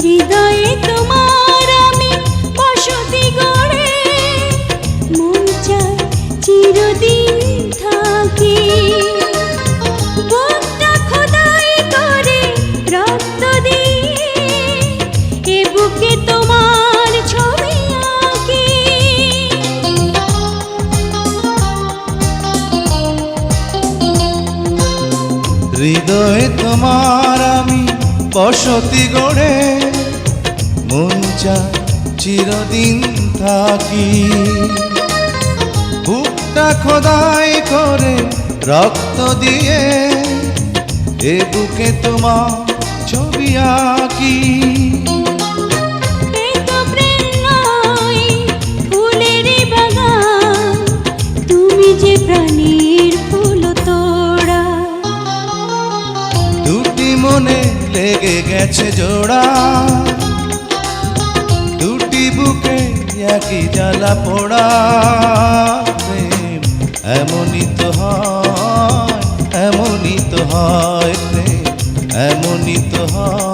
হৃদয়ে তোমার আমি বসতি গড়ে, মন চায় চিরদিন থাকি। বুকটা খোদাই করে রক্ত দিয়ে, এ বুকে তোমার ছবি আঁকি। হৃদয়ে তোমার আমি বসতি গড়ে, মন চায় চিরদিন থাকি। বুকটা খোদাই করে রক্ত দিয়ে, এ বুকে তোমার ছবি আঁকি। এই তো প্রেম নয় ফুলের বাগান, তুমি যে প্রাণীর ফুল তোড়া। দুটি মনে লেগে গেছে জোড়া, দুটি বুকে একই জ্বালা পোড়া। প্রেম এমনই তো হয়, এমনই তো হয়, প্রেম এমনই তো হয়।